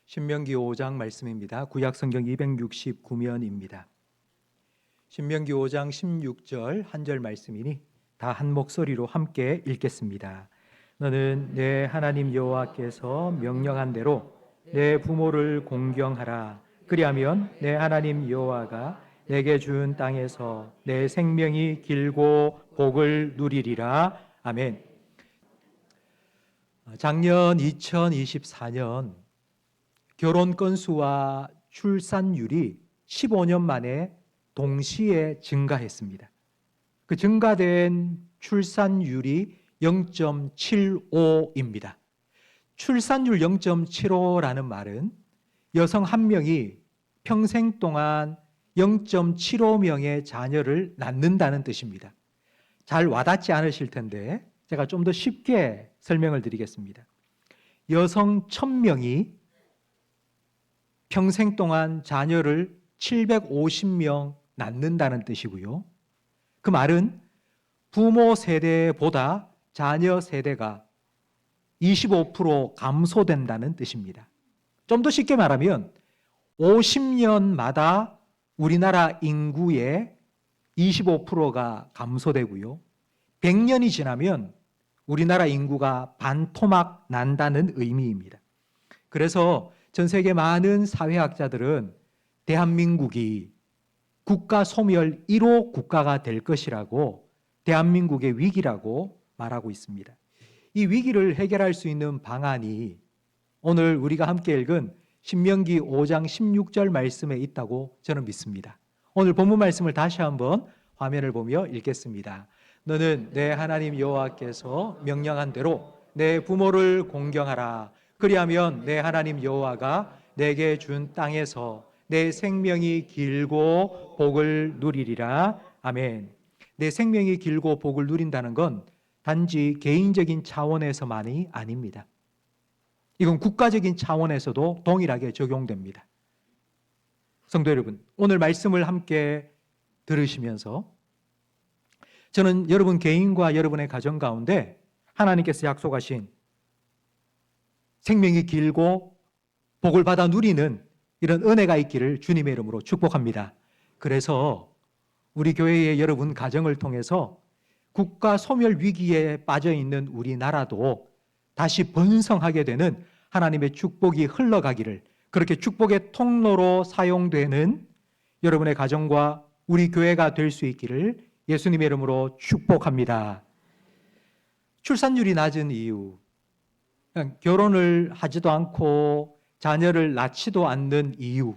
신명기 5장 말씀입니다. 구약성경 269면입니다. 신명기 5장 16절 한 절 말씀이니 다 한 목소리로 함께 읽겠습니다. 너는 내 하나님 여호와께서 명령한 대로 내 부모를 공경하라. 그리하면 내 하나님 여호와가 내게 준 땅에서 내 생명이 길고 복을 누리리라. 아멘. 작년 2024년 결혼 건수와 출산율이 15년 만에 동시에 증가했습니다. 그 증가된 출산율이 0.75입니다. 출산율 0.75라는 말은 여성 한 명이 평생 동안 0.75명의 자녀를 낳는다는 뜻입니다. 잘 와닿지 않으실 텐데 제가 좀 더 쉽게 설명을 드리겠습니다. 여성 1000명이 평생 동안 자녀를 750명 낳는다는 뜻이고요. 그 말은 부모 세대보다 자녀 세대가 25% 감소된다는 뜻입니다. 좀 더 쉽게 말하면 50년마다 우리나라 인구의 25%가 감소되고요. 100년이 지나면 우리나라 인구가 반토막 난다는 의미입니다. 그래서 전 세계 많은 사회학자들은 대한민국이 국가 소멸 1호 국가가 될 것이라고 대한민국의 위기라고 말하고 있습니다. 이 위기를 해결할 수 있는 방안이 오늘 우리가 함께 읽은 신명기 5장 16절 말씀에 있다고 저는 믿습니다. 오늘 본문 말씀을 다시 한번 화면을 보며 읽겠습니다. 너는 내 하나님 여호와께서 명령한 대로 내 부모를 공경하라. 그리하면 내 하나님 여호와가 내게 준 땅에서 내 생명이 길고 복을 누리리라. 아멘. 내 생명이 길고 복을 누린다는 건 단지 개인적인 차원에서만이 아닙니다. 이건 국가적인 차원에서도 동일하게 적용됩니다. 성도 여러분, 오늘 말씀을 함께 들으시면서 저는 여러분 개인과 여러분의 가정 가운데 하나님께서 약속하신 생명이 길고 복을 받아 누리는 이런 은혜가 있기를 주님의 이름으로 축복합니다. 그래서 우리 교회의 여러분 가정을 통해서 국가 소멸 위기에 빠져 있는 우리나라도 다시 번성하게 되는 하나님의 축복이 흘러가기를, 그렇게 축복의 통로로 사용되는 여러분의 가정과 우리 교회가 될 수 있기를 예수님의 이름으로 축복합니다. 출산율이 낮은 이유, 결혼을 하지도 않고 자녀를 낳지도 않는 이유,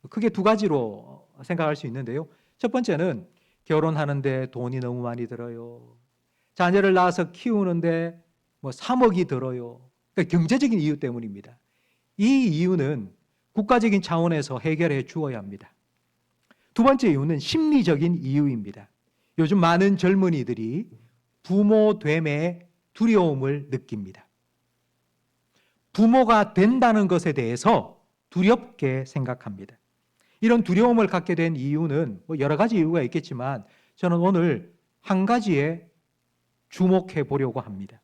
크게 두 가지로 생각할 수 있는데요. 첫 번째는 결혼하는데 돈이 너무 많이 들어요. 자녀를 낳아서 키우는데 3억이 들어요. 그러니까 경제적인 이유 때문입니다. 이 이유는 국가적인 차원에서 해결해 주어야 합니다. 두 번째 이유는 심리적인 이유입니다. 요즘 많은 젊은이들이 부모됨의 두려움을 느낍니다. 부모가 된다는 것에 대해서 두렵게 생각합니다. 이런 두려움을 갖게 된 이유는 여러 가지 이유가 있겠지만 저는 오늘 한 가지에 주목해 보려고 합니다.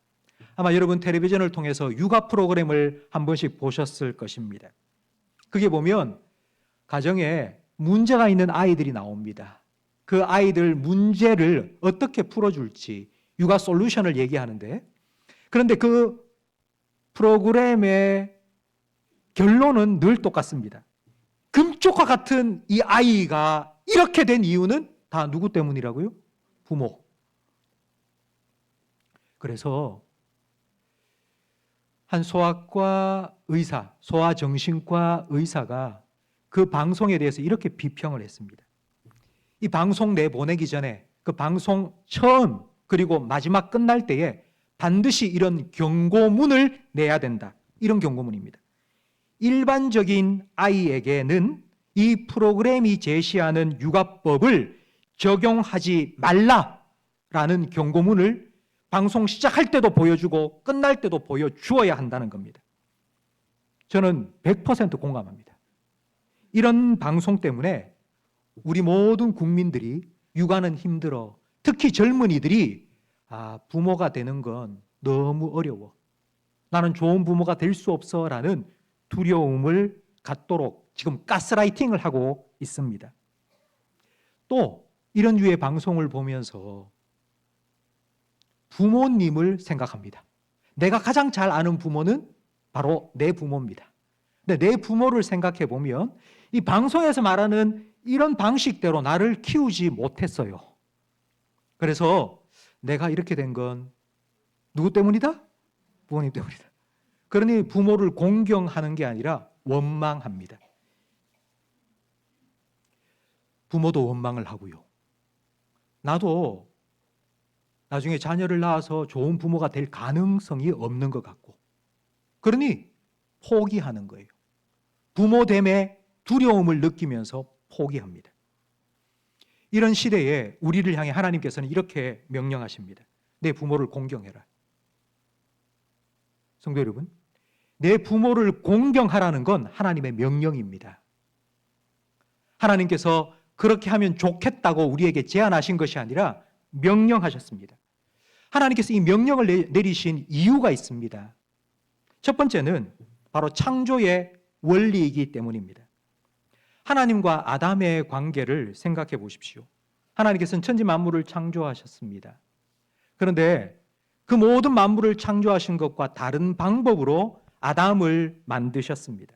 아마 여러분 텔레비전을 통해서 육아 프로그램을 한 번씩 보셨을 것입니다. 그게 보면 가정에 문제가 있는 아이들이 나옵니다. 그 아이들 문제를 어떻게 풀어줄지 육아 솔루션을 얘기하는데, 그런데 그 프로그램의 결론은 늘 똑같습니다. 금쪽과 같은 이 아이가 이렇게 된 이유는 다 누구 때문이라고요? 부모. 그래서 한 소아과 의사, 소아정신과 의사가 그 방송에 대해서 이렇게 비평을 했습니다. 이 방송 내보내기 전에 그 방송 처음 그리고 마지막 끝날 때에 반드시 이런 경고문을 내야 된다. 이런 경고문입니다. 일반적인 아이에게는 이 프로그램이 제시하는 육아법을 적용하지 말라라는 경고문을 방송 시작할 때도 보여주고 끝날 때도 보여주어야 한다는 겁니다. 저는 100% 공감합니다. 이런 방송 때문에 우리 모든 국민들이 육아는 힘들어, 특히 젊은이들이 부모가 되는 건 너무 어려워, 나는 좋은 부모가 될 수 없어라는 두려움을 갖도록 지금 가스라이팅을 하고 있습니다. 또 이런 류의 방송을 보면서 부모님을 생각합니다. 내가 가장 잘 아는 부모는 바로 내 부모입니다. 근데 내 부모를 생각해 보면 이 방송에서 말하는 이런 방식대로 나를 키우지 못했어요. 그래서 내가 이렇게 된 건 누구 때문이다? 부모님 때문이다. 그러니 부모를 공경하는 게 아니라 원망합니다. 부모도 원망을 하고요. 나도 나중에 자녀를 낳아서 좋은 부모가 될 가능성이 없는 것 같고, 그러니 포기하는 거예요. 부모됨의 두려움을 느끼면서 포기합니다. 이런 시대에 우리를 향해 하나님께서는 이렇게 명령하십니다. 내 부모를 공경해라. 성도 여러분, 내 부모를 공경하라는 건 하나님의 명령입니다. 하나님께서 그렇게 하면 좋겠다고 우리에게 제안하신 것이 아니라 명령하셨습니다. 하나님께서 이 명령을 내리신 이유가 있습니다. 첫 번째는 바로 창조의 원리이기 때문입니다. 하나님과 아담의 관계를 생각해 보십시오. 하나님께서는 천지 만물을 창조하셨습니다. 그런데 그 모든 만물을 창조하신 것과 다른 방법으로 아담을 만드셨습니다.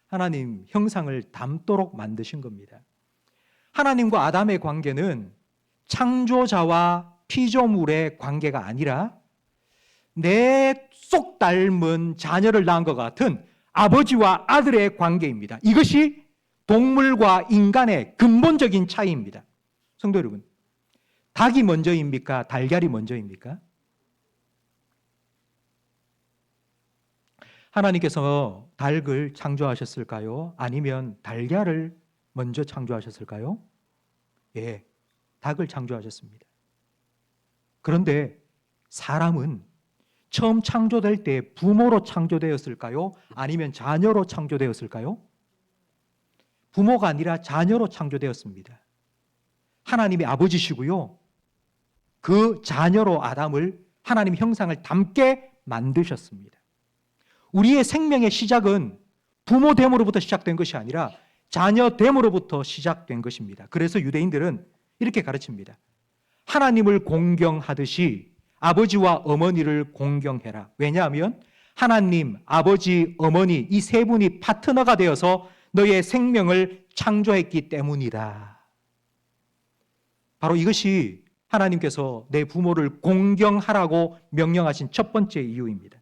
하나님 형상을 닮도록 만드신 겁니다. 하나님과 아담의 관계는 창조자와 피조물의 관계가 아니라 내 쏙 닮은 자녀를 낳은 것 같은 아버지와 아들의 관계입니다. 이것이 동물과 인간의 근본적인 차이입니다. 성도 여러분, 닭이 먼저입니까? 달걀이 먼저입니까? 하나님께서 닭을 창조하셨을까요? 아니면 달걀을 먼저 창조하셨을까요? 예, 닭을 창조하셨습니다. 그런데 사람은 처음 창조될 때 부모로 창조되었을까요? 아니면 자녀로 창조되었을까요? 부모가 아니라 자녀로 창조되었습니다. 하나님의 아버지시고요. 그 자녀로 아담을 하나님 형상을 닮게 만드셨습니다. 우리의 생명의 시작은 부모됨으로부터 시작된 것이 아니라 자녀됨으로부터 시작된 것입니다. 그래서 유대인들은 이렇게 가르칩니다. 하나님을 공경하듯이 아버지와 어머니를 공경해라. 왜냐하면 하나님, 아버지, 어머니 이 세 분이 파트너가 되어서 너의 생명을 창조했기 때문이다. 바로 이것이 하나님께서 내 부모를 공경하라고 명령하신 첫 번째 이유입니다.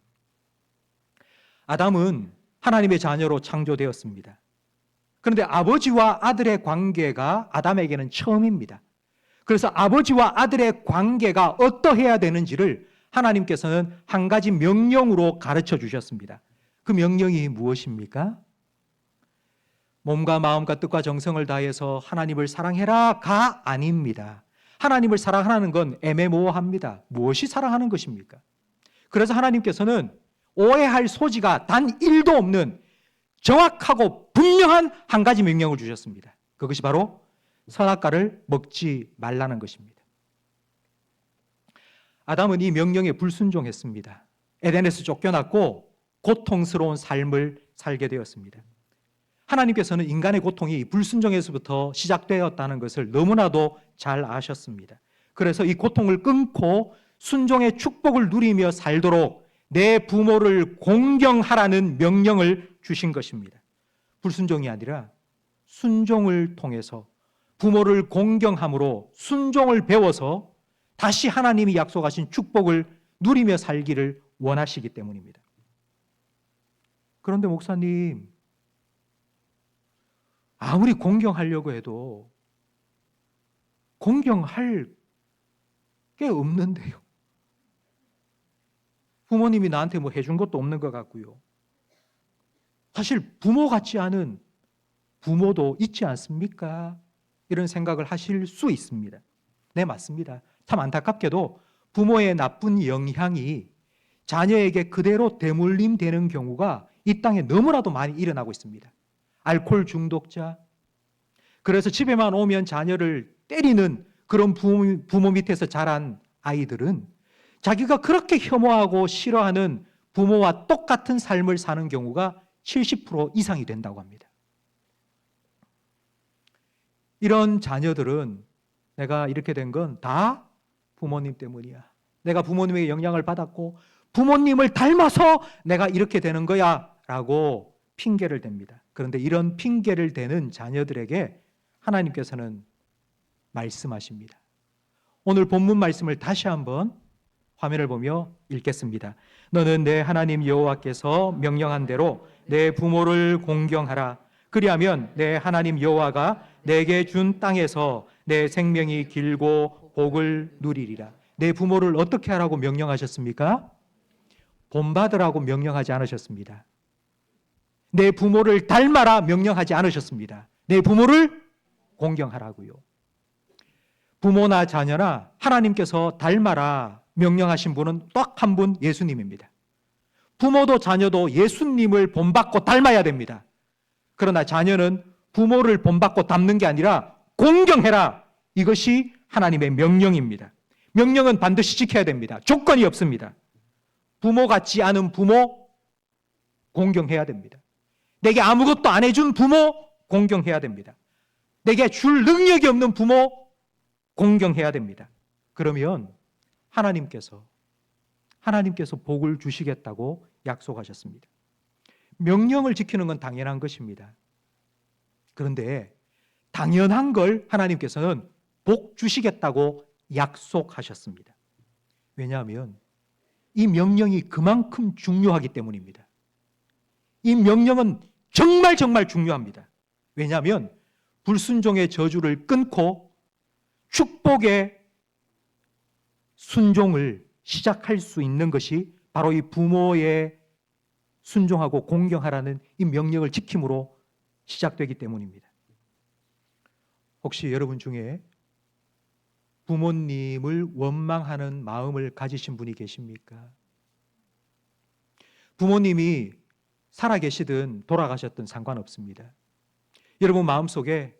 아담은 하나님의 자녀로 창조되었습니다. 그런데 아버지와 아들의 관계가 아담에게는 처음입니다. 그래서 아버지와 아들의 관계가 어떠해야 되는지를 하나님께서는 한 가지 명령으로 가르쳐 주셨습니다. 그 명령이 무엇입니까? 몸과 마음과 뜻과 정성을 다해서 하나님을 사랑해라가 아닙니다. 하나님을 사랑하는 건 애매모호합니다. 무엇이 사랑하는 것입니까? 그래서 하나님께서는 오해할 소지가 단 1도 없는 정확하고 분명한 한 가지 명령을 주셨습니다. 그것이 바로 선악과를 먹지 말라는 것입니다. 아담은 이 명령에 불순종했습니다. 에덴에서 쫓겨났고 고통스러운 삶을 살게 되었습니다. 하나님께서는 인간의 고통이 불순종에서부터 시작되었다는 것을 너무나도 잘 아셨습니다. 그래서 이 고통을 끊고 순종의 축복을 누리며 살도록 내 부모를 공경하라는 명령을 주신 것입니다. 불순종이 아니라 순종을 통해서 부모를 공경함으로 순종을 배워서 다시 하나님이 약속하신 축복을 누리며 살기를 원하시기 때문입니다. 그런데 목사님, 아무리 공경하려고 해도 공경할 게 없는데요. 부모님이 나한테 뭐 해준 것도 없는 것 같고요. 사실 부모 같지 않은 부모도 있지 않습니까? 이런 생각을 하실 수 있습니다. 네, 맞습니다. 참 안타깝게도 부모의 나쁜 영향이 자녀에게 그대로 대물림되는 경우가 이 땅에 너무나도 많이 일어나고 있습니다. 알코올 중독자, 그래서 집에만 오면 자녀를 때리는 그런 부모 밑에서 자란 아이들은 자기가 그렇게 혐오하고 싫어하는 부모와 똑같은 삶을 사는 경우가 70% 이상이 된다고 합니다. 이런 자녀들은 내가 이렇게 된 건 다 부모님 때문이야. 내가 부모님의 영향을 받았고 부모님을 닮아서 내가 이렇게 되는 거야 라고 핑계를 댑니다. 그런데 이런 핑계를 대는 자녀들에게 하나님께서는 말씀하십니다. 오늘 본문 말씀을 다시 한번 화면을 보며 읽겠습니다. 너는 내 하나님 여호와께서 명령한 대로 내 부모를 공경하라. 그리하면 내 하나님 여호와가 내게 준 땅에서 내 생명이 길고 복을 누리리라. 내 부모를 어떻게 하라고 명령하셨습니까? 본받으라고 명령하지 않으셨습니다. 내 부모를 닮아라 명령하지 않으셨습니다. 내 부모를 공경하라고요. 부모나 자녀나 하나님께서 닮아라 명령하신 분은 딱 한 분, 예수님입니다. 부모도 자녀도 예수님을 본받고 닮아야 됩니다. 그러나 자녀는 부모를 본받고 닮는 게 아니라 공경해라. 이것이 하나님의 명령입니다. 명령은 반드시 지켜야 됩니다. 조건이 없습니다. 부모 같지 않은 부모 공경해야 됩니다. 내게 아무것도 안 해준 부모 공경해야 됩니다. 내게 줄 능력이 없는 부모 공경해야 됩니다. 그러면 하나님께서 복을 주시겠다고 약속하셨습니다. 명령을 지키는 건 당연한 것입니다. 그런데 당연한 걸 하나님께서는 복 주시겠다고 약속하셨습니다. 왜냐하면 이 명령이 그만큼 중요하기 때문입니다. 이 명령은 정말 중요합니다. 왜냐하면 불순종의 저주를 끊고 축복의 순종을 시작할 수 있는 것이 바로 이 부모의 순종하고 공경하라는 이 명령을 지킴으로 시작되기 때문입니다. 혹시 여러분 중에 부모님을 원망하는 마음을 가지신 분이 계십니까? 부모님이 살아계시든 돌아가셨든 상관없습니다. 여러분 마음속에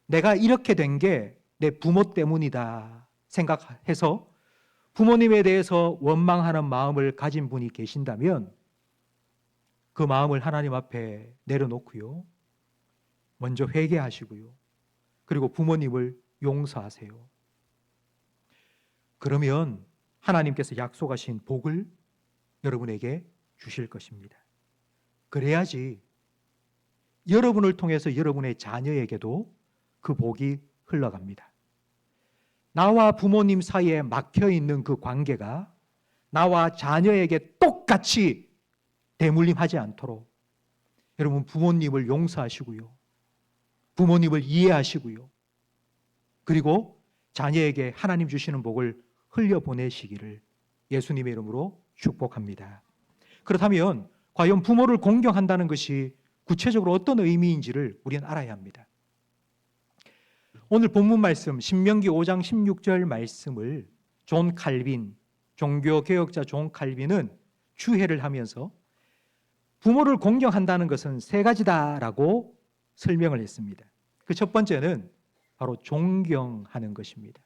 내가 이렇게 된 게 내 부모 때문이다 생각해서 부모님에 대해서 원망하는 마음을 가진 분이 계신다면 그 마음을 하나님 앞에 내려놓고요. 먼저 회개하시고요. 그리고 부모님을 용서하세요. 그러면 하나님께서 약속하신 복을 여러분에게 주실 것입니다. 그래야지 여러분을 통해서 여러분의 자녀에게도 그 복이 흘러갑니다. 나와 부모님 사이에 막혀있는 그 관계가 나와 자녀에게 똑같이 대물림하지 않도록 여러분 부모님을 용서하시고요. 부모님을 이해하시고요. 그리고 자녀에게 하나님 주시는 복을 흘려보내시기를 예수님의 이름으로 축복합니다. 그렇다면 과연 부모를 공경한다는 것이 구체적으로 어떤 의미인지를 우리는 알아야 합니다. 오늘 본문 말씀 신명기 5장 16절 말씀을 존 칼빈, 종교개혁자 존 칼빈은 주해를 하면서 부모를 공경한다는 것은 세 가지다라고 설명을 했습니다. 그 첫 번째는 바로 존경하는 것입니다.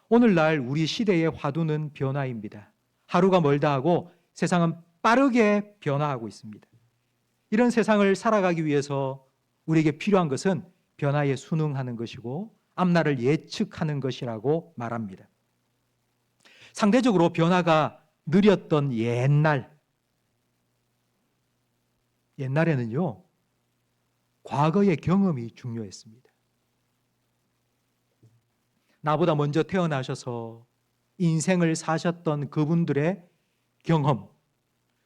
오늘날 우리 시대의 화두는 변화입니다. 하루가 멀다 하고 세상은 빠르게 변화하고 있습니다. 이런 세상을 살아가기 위해서 우리에게 필요한 것은 변화에 순응하는 것이고 앞날을 예측하는 것이라고 말합니다. 상대적으로 변화가 느렸던 옛날에는요, 과거의 경험이 중요했습니다. 나보다 먼저 태어나셔서 인생을 사셨던 그분들의 경험,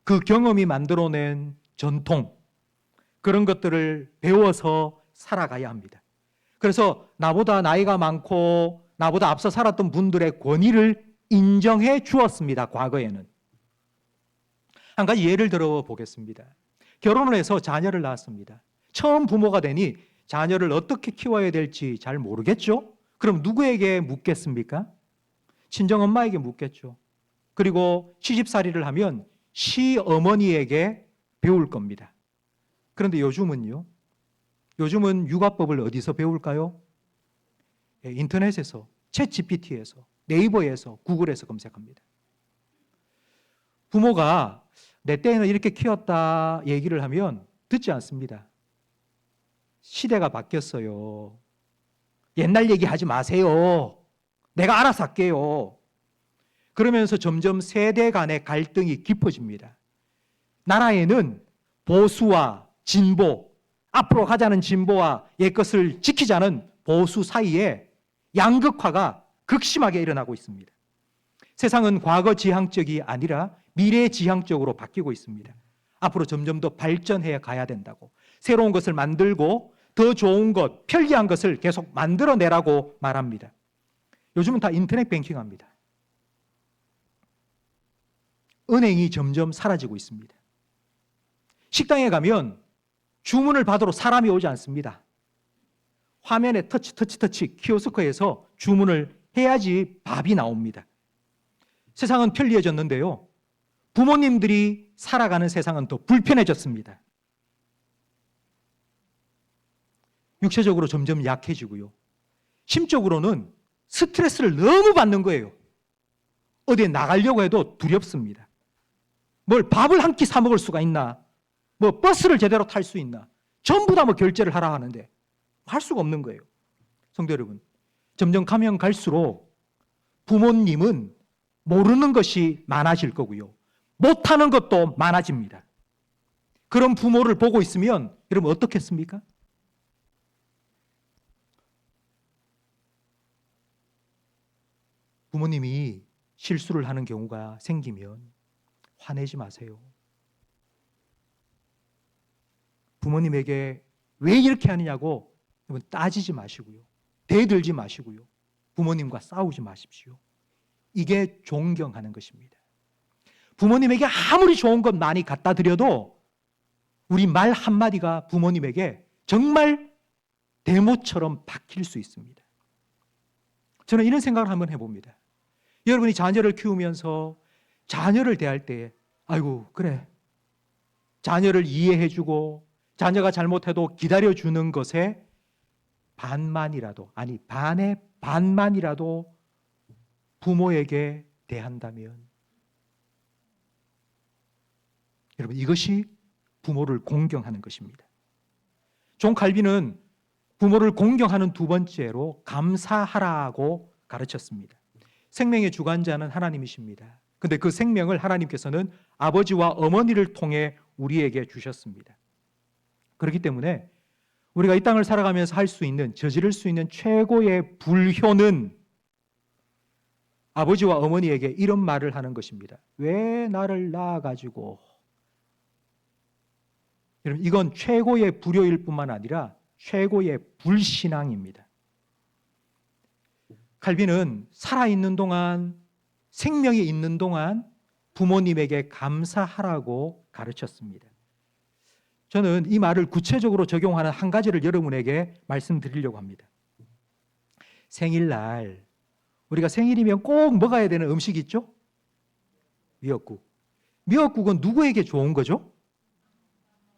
그 경험이 만들어낸 전통, 그런 것들을 배워서 살아가야 합니다. 그래서 나보다 나이가 많고 나보다 앞서 살았던 분들의 권위를 인정해 주었습니다. 과거에는. 한 가지 예를 들어 보겠습니다. 결혼을 해서 자녀를 낳았습니다. 처음 부모가 되니 자녀를 어떻게 키워야 될지 잘 모르겠죠? 그럼 누구에게 묻겠습니까? 친정엄마에게 묻겠죠. 그리고 시집살이를 하면 시어머니에게 배울 겁니다. 그런데 요즘은 육아법을 어디서 배울까요? 인터넷에서, 챗GPT에서, 네이버에서, 구글에서 검색합니다. 부모가 내 때는 이렇게 키웠다 얘기를 하면 듣지 않습니다. 시대가 바뀌었어요. 옛날 얘기하지 마세요. 내가 알아서 할게요. 그러면서 점점 세대 간의 갈등이 깊어집니다. 나라에는 보수와 진보, 앞으로 가자는 진보와 옛것을 지키자는 보수 사이에 양극화가 극심하게 일어나고 있습니다. 세상은 과거 지향적이 아니라 미래 지향적으로 바뀌고 있습니다. 앞으로 점점 더 발전해 가야 된다고, 새로운 것을 만들고 더 좋은 것, 편리한 것을 계속 만들어내라고 말합니다. 요즘은 다 인터넷 뱅킹합니다. 은행이 점점 사라지고 있습니다. 식당에 가면 주문을 받으러 사람이 오지 않습니다. 화면에 터치 키오스크에서 주문을 해야지 밥이 나옵니다. 세상은 편리해졌는데요. 부모님들이 살아가는 세상은 더 불편해졌습니다. 육체적으로 점점 약해지고요. 심적으로는 스트레스를 너무 받는 거예요. 어디에 나가려고 해도 두렵습니다. 뭘 밥을 한 끼 사 먹을 수가 있나? 뭐 버스를 제대로 탈 수 있나? 전부 다 뭐 결제를 하라 하는데 할 수가 없는 거예요. 성도 여러분, 점점 가면 갈수록 부모님은 모르는 것이 많아질 거고요. 못하는 것도 많아집니다. 그런 부모를 보고 있으면 여러분 어떻겠습니까? 부모님이 실수를 하는 경우가 생기면 화내지 마세요. 부모님에게 왜 이렇게 하느냐고 따지지 마시고요. 대들지 마시고요. 부모님과 싸우지 마십시오. 이게 존경하는 것입니다. 부모님에게 아무리 좋은 것 많이 갖다 드려도 우리 말 한마디가 부모님에게 정말 대못처럼 박힐 수 있습니다. 저는 이런 생각을 한번 해봅니다. 여러분이 자녀를 키우면서 자녀를 대할 때 아이고 그래, 자녀를 이해해주고 자녀가 잘못해도 기다려주는 것에 반만이라도, 아니 반의 반만이라도 부모에게 대한다면 여러분 이것이 부모를 공경하는 것입니다. 존 칼빈은 부모를 공경하는 두 번째로 감사하라고 가르쳤습니다. 생명의 주관자는 하나님이십니다. 근데 그 생명을 하나님께서는 아버지와 어머니를 통해 우리에게 주셨습니다. 그렇기 때문에 우리가 이 땅을 살아가면서 할 수 있는, 저지를 수 있는 최고의 불효는 아버지와 어머니에게 이런 말을 하는 것입니다. 왜 나를 낳아가지고. 여러분 이건 최고의 불효일 뿐만 아니라 최고의 불신앙입니다. 칼빈은 살아있는 동안, 생명이 있는 동안 부모님에게 감사하라고 가르쳤습니다. 저는 이 말을 구체적으로 적용하는 한 가지를 여러분에게 말씀드리려고 합니다. 생일날 우리가 생일이면 꼭 먹어야 되는 음식 있죠? 미역국. 미역국은 누구에게 좋은 거죠?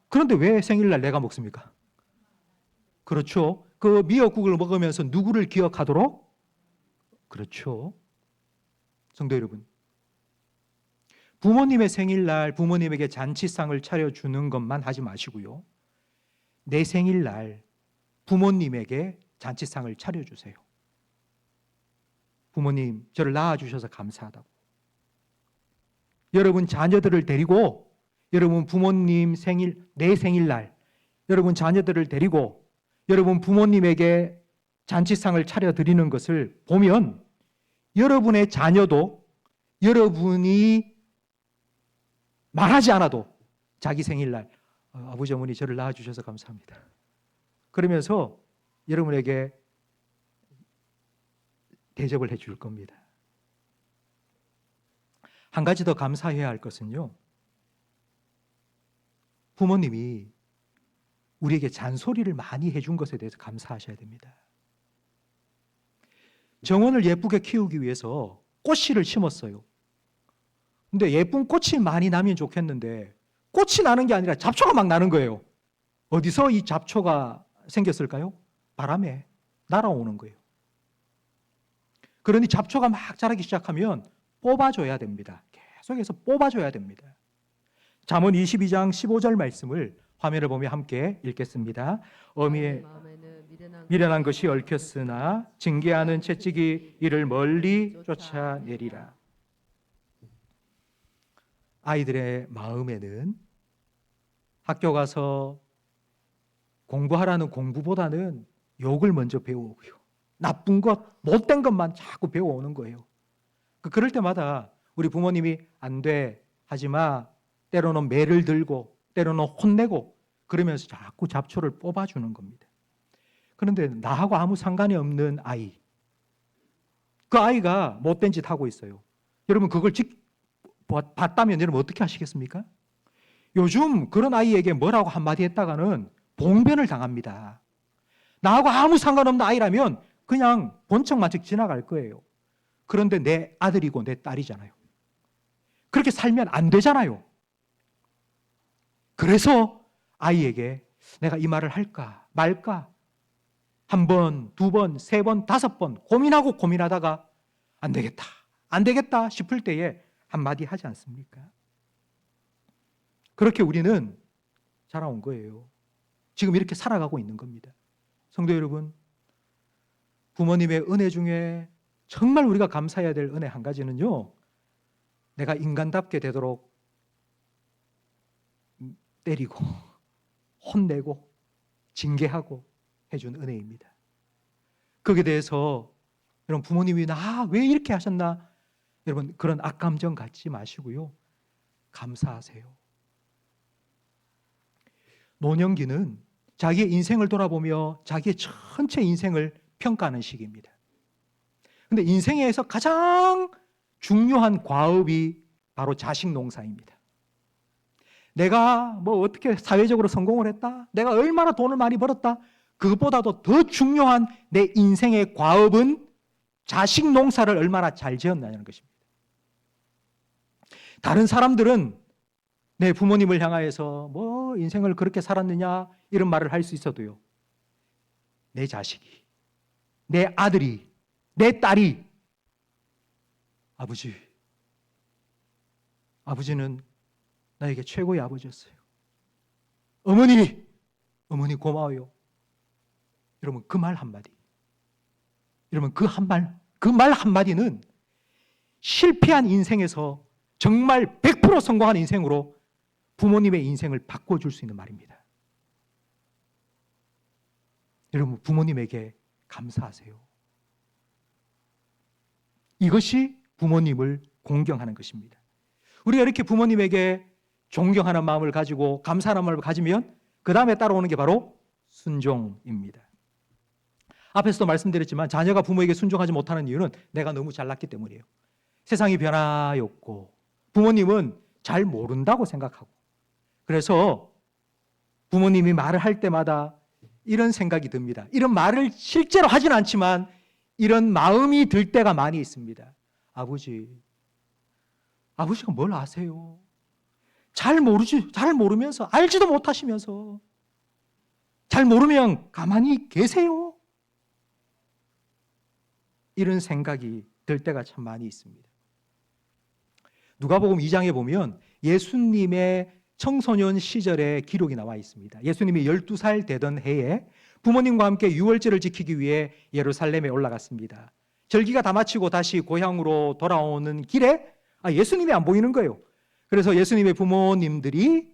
그런데 왜 생일날 내가 먹습니까? 그렇죠. 그 미역국을 먹으면서 누구를 기억하도록? 그렇죠. 성도 여러분, 부모님의 생일날 부모님에게 잔치상을 차려주는 것만 하지 마시고요. 내 생일날 부모님에게 잔치상을 차려주세요. 부모님, 저를 낳아주셔서 감사하다고. 여러분 자녀들을 데리고, 여러분 부모님 생일, 내 생일날 여러분 자녀들을 데리고 여러분 부모님에게 잔치상을 차려드리는 것을 보면 여러분의 자녀도 여러분이 말하지 않아도 자기 생일날 아버지 어머니 저를 낳아주셔서 감사합니다. 그러면서 여러분에게 대접을 해줄 겁니다. 한 가지 더 감사해야 할 것은요. 부모님이 우리에게 잔소리를 많이 해준 것에 대해서 감사하셔야 됩니다. 정원을 예쁘게 키우기 위해서 꽃씨를 심었어요. 근데 예쁜 꽃이 많이 나면 좋겠는데 꽃이 나는 게 아니라 잡초가 막 나는 거예요. 어디서 이 잡초가 생겼을까요? 바람에 날아오는 거예요. 그러니 잡초가 막 자라기 시작하면 뽑아줘야 됩니다. 계속해서 뽑아줘야 됩니다. 잠언 22장 15절 말씀을 화면을 보며 함께 읽겠습니다. 어미의 미련한 것이 얽혔으나 징계하는 채찍이 이를 멀리 쫓아내리라. 아이들의 마음에는 학교 가서 공부하라는 공부보다는 욕을 먼저 배우고요. 나쁜 것, 못된 것만 자꾸 배워오는 거예요. 그럴 때마다 우리 부모님이 안 돼, 하지 마, 때로는 매를 들고 때로는 혼내고 그러면서 자꾸 잡초를 뽑아주는 겁니다. 그런데 나하고 아무 상관이 없는 아이, 그 아이가 못된 짓 하고 있어요. 여러분 그걸 봤다면 여러분 어떻게 하시겠습니까? 요즘 그런 아이에게 뭐라고 한마디 했다가는 봉변을 당합니다. 나하고 아무 상관없는 아이라면 그냥 본척만 지나갈 거예요. 그런데 내 아들이고 내 딸이잖아요. 그렇게 살면 안 되잖아요. 그래서 아이에게 내가 이 말을 할까 말까 한 번, 두 번, 세 번, 다섯 번 고민하다가 안 되겠다 싶을 때에 한마디 하지 않습니까? 그렇게 우리는 자라온 거예요. 지금 이렇게 살아가고 있는 겁니다. 성도 여러분, 부모님의 은혜 중에 정말 우리가 감사해야 될 은혜 한 가지는요, 내가 인간답게 되도록 때리고 혼내고 징계하고 해준 은혜입니다. 거기에 대해서 여러분 부모님이 나 왜 이렇게 하셨나 여러분 그런 악감정 갖지 마시고요, 감사하세요. 노년기는 자기의 인생을 돌아보며 자기의 전체 인생을 평가하는 시기입니다. 그런데 인생에서 가장 중요한 과업이 바로 자식 농사입니다. 내가 뭐 어떻게 사회적으로 성공을 했다, 내가 얼마나 돈을 많이 벌었다, 그것보다도 더 중요한 내 인생의 과업은 자식 농사를 얼마나 잘 지었느냐는 것입니다. 다른 사람들은 내 부모님을 향하여서 뭐 인생을 그렇게 살았느냐 이런 말을 할 수 있어도요, 내 자식이, 내 아들이, 내 딸이 아버지는 나에게 최고의 아버지였어요. 어머니 고마워요. 여러분 그 말 한마디, 여러분 그 말 한마디는 실패한 인생에서 정말 100% 성공한 인생으로 부모님의 인생을 바꿔줄 수 있는 말입니다. 여러분 부모님에게 감사하세요. 이것이 부모님을 공경하는 것입니다. 우리가 이렇게 부모님에게 존경하는 마음을 가지고 감사하는 마음을 가지면 그 다음에 따라오는 게 바로 순종입니다. 앞에서도 말씀드렸지만 자녀가 부모에게 순종하지 못하는 이유는 내가 너무 잘났기 때문이에요. 세상이 변화였고 부모님은 잘 모른다고 생각하고, 그래서 부모님이 말을 할 때마다 이런 생각이 듭니다. 이런 말을 실제로 하진 않지만 이런 마음이 들 때가 많이 있습니다. 아버지가 뭘 아세요? 잘 모르면서, 알지도 못하시면서 잘 모르면 가만히 계세요. 이런 생각이 들 때가 참 많이 있습니다. 누가복음 2장에 보면 예수님의 청소년 시절의 기록이 나와 있습니다. 예수님이 12살 되던 해에 부모님과 함께 유월절을 지키기 위해 예루살렘에 올라갔습니다. 절기가 다 마치고 다시 고향으로 돌아오는 길에 예수님이 안 보이는 거예요. 그래서 예수님의 부모님들이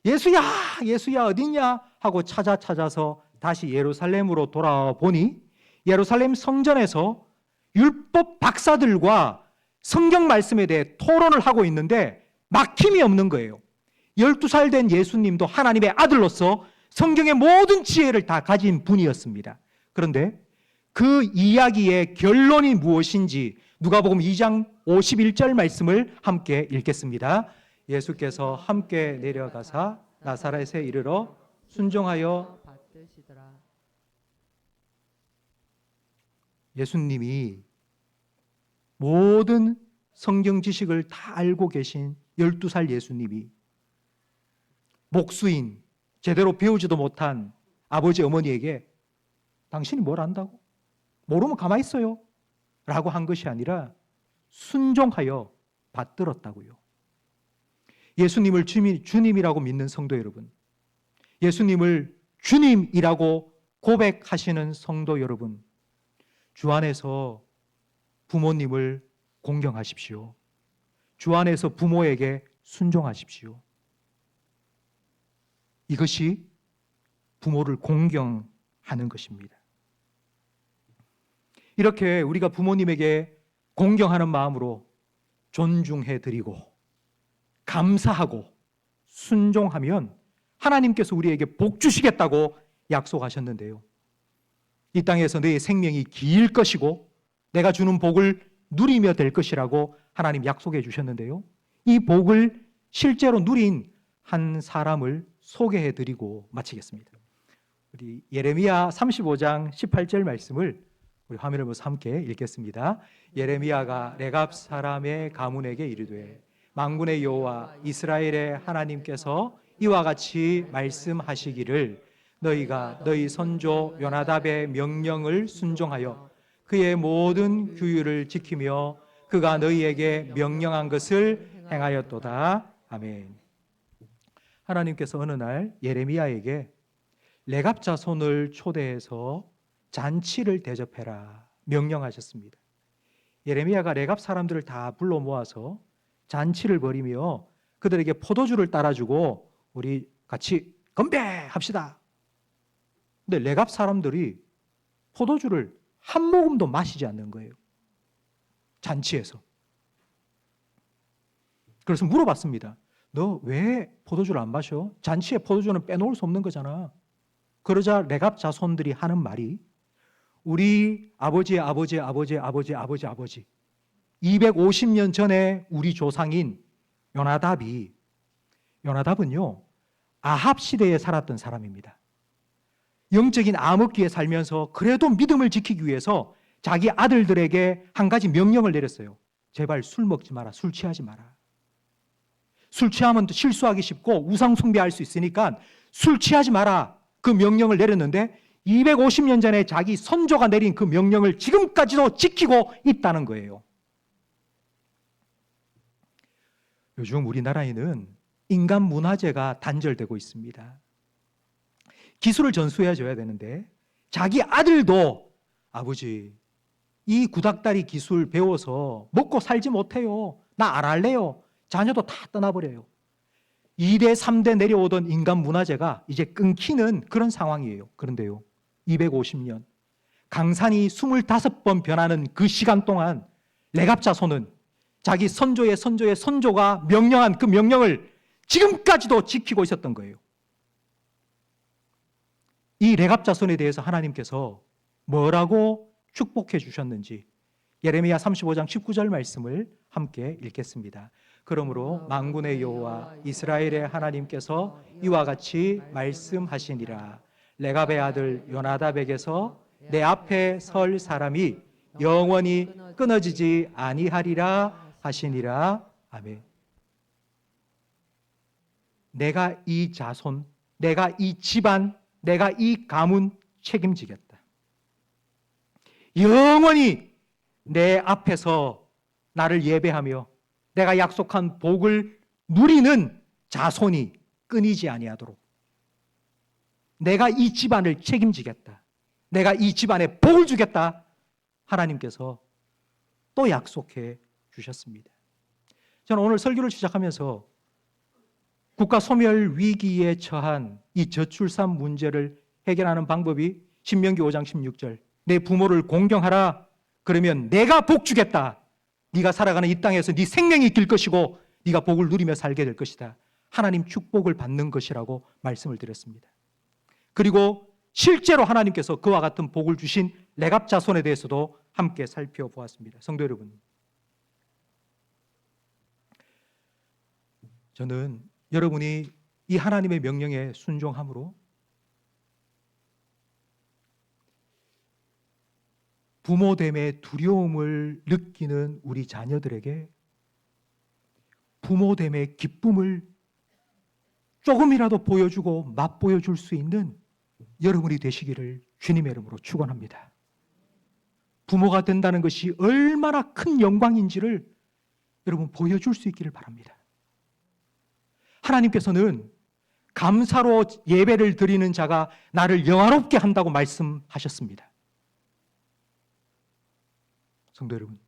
예수야 어딨냐 하고 찾아서 다시 예루살렘으로 돌아와 보니 예루살렘 성전에서 율법 박사들과 성경 말씀에 대해 토론을 하고 있는데 막힘이 없는 거예요. 12살 된 예수님도 하나님의 아들로서 성경의 모든 지혜를 다 가진 분이었습니다. 그런데 그 이야기의 결론이 무엇인지 누가복음 2장 51절 말씀을 함께 읽겠습니다. 예수께서 함께 내려가사 나사렛에 이르러 순종하여 받으시더라. 예수님이 모든 성경 지식을 다 알고 계신 12살 예수님이 목수인, 제대로 배우지도 못한 아버지 어머니에게 당신이 뭘 안다고? 모르면 가만히 있어요 라고 한 것이 아니라 순종하여 받들었다고요. 예수님을 주님이라고 믿는 성도 여러분, 예수님을 주님이라고 고백하시는 성도 여러분, 주 안에서 부모님을 공경하십시오. 주 안에서 부모에게 순종하십시오. 이것이 부모를 공경하는 것입니다. 이렇게 우리가 부모님에게 공경하는 마음으로 존중해드리고 감사하고 순종하면 하나님께서 우리에게 복 주시겠다고 약속하셨는데요. 이 땅에서 내 생명이 길 것이고 내가 주는 복을 누리며 될 것이라고 하나님 약속해 주셨는데요. 이 복을 실제로 누린 한 사람을 소개해 드리고 마치겠습니다. 우리 예레미야 35장 18절 말씀을 우리 화면을 보면서 함께 읽겠습니다. 예레미야가 레갑 사람의 가문에게 이르되 만군의 여호와 이스라엘의 하나님께서 이와 같이 말씀하시기를 너희가 너희 선조 요나답의 명령을 순종하여 그의 모든 규율을 지키며 그가 너희에게 명령한 것을 행하였도다. 아멘. 하나님께서 어느 날 예레미야에게 레갑 자손을 초대해서 잔치를 대접해라 명령하셨습니다. 예레미야가 레갑 사람들을 다 불러 모아서 잔치를 벌이며 그들에게 포도주를 따라주고 우리 같이 건배합시다. 근데 레갑 사람들이 포도주를 한 모금도 마시지 않는 거예요. 잔치에서. 그래서 물어봤습니다. 너 왜 포도주를 안 마셔? 잔치에 포도주는 빼놓을 수 없는 거잖아. 그러자 레갑 자손들이 하는 말이 우리 아버지의 아버지의 아버지의 아버지의 아버지의 아버지 250년 전에 우리 조상인 요나답은요 아합 시대에 살았던 사람입니다. 영적인 암흑기에 살면서 그래도 믿음을 지키기 위해서 자기 아들들에게 한 가지 명령을 내렸어요. 제발 술 먹지 마라, 술 취하지 마라. 술 취하면 또 실수하기 쉽고 우상 숭배할 수 있으니까 술 취하지 마라 그 명령을 내렸는데 250년 전에 자기 선조가 내린 그 명령을 지금까지도 지키고 있다는 거예요. 요즘 우리나라에는 인간 문화재가 단절되고 있습니다. 기술을 전수해 줘야 되는데 자기 아들도 아버지 이 구닥다리 기술 배워서 먹고 살지 못해요. 나 안 할래요. 자녀도 다 떠나버려요. 2대 3대 내려오던 인간 문화재가 이제 끊기는 그런 상황이에요. 그런데요 250년 강산이 25번 변하는 그 시간 동안 레갑 자손은 자기 선조의 선조의 선조가 명령한 그 명령을 지금까지도 지키고 있었던 거예요. 이 레갑 자손에 대해서 하나님께서 뭐라고 축복해 주셨는지 예레미야 35장 19절 말씀을 함께 읽겠습니다. 그러므로 만군의 여호와 이스라엘의 하나님께서 이와 같이 말씀하시니라. 레갑의 아들 요나답에게서 내 앞에 설 사람이 영원히 끊어지지 아니하리라 하시니라. 아멘. 내가 이 자손, 내가 이 집안, 내가 이 가문 책임지겠다. 영원히 내 앞에서 나를 예배하며 내가 약속한 복을 누리는 자손이 끊이지 아니하도록 내가 이 집안을 책임지겠다. 내가 이 집안에 복을 주겠다. 하나님께서 또 약속해 주셨습니다. 저는 오늘 설교를 시작하면서 국가 소멸 위기에 처한 이 저출산 문제를 해결하는 방법이 신명기 5장 16절 내 부모를 공경하라. 그러면 내가 복 주겠다. 네가 살아가는 이 땅에서 네 생명이 길 것이고 네가 복을 누리며 살게 될 것이다. 하나님 축복을 받는 것이라고 말씀을 드렸습니다. 그리고 실제로 하나님께서 그와 같은 복을 주신 레갑 자손에 대해서도 함께 살펴보았습니다. 성도 여러분, 저는 여러분이 이 하나님의 명령에 순종함으로 부모됨의 두려움을 느끼는 우리 자녀들에게 부모됨의 기쁨을 조금이라도 보여주고 맛보여줄 수 있는 여러분이 되시기를 주님의 이름으로 축원합니다. 부모가 된다는 것이 얼마나 큰 영광인지를 여러분 보여줄 수 있기를 바랍니다. 하나님께서는 감사로 예배를 드리는 자가 나를 영화롭게 한다고 말씀하셨습니다. 성도 여러분,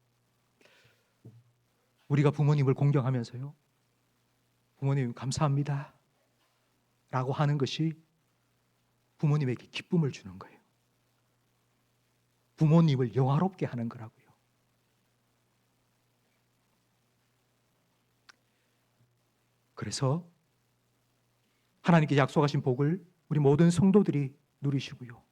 우리가 부모님을 공경하면서요, 부모님 감사합니다 라고 하는 것이 부모님에게 기쁨을 주는 거예요. 부모님을 영화롭게 하는 거라고요. 그래서 하나님께 약속하신 복을 우리 모든 성도들이 누리시고요,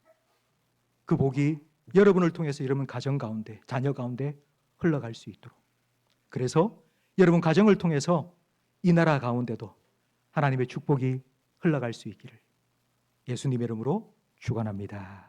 그 복이 여러분을 통해서 여러분 가정 가운데, 자녀 가운데 흘러갈 수 있도록, 그래서 여러분 가정을 통해서 이 나라 가운데도 하나님의 축복이 흘러갈 수 있기를 예수님의 이름으로 축원합니다.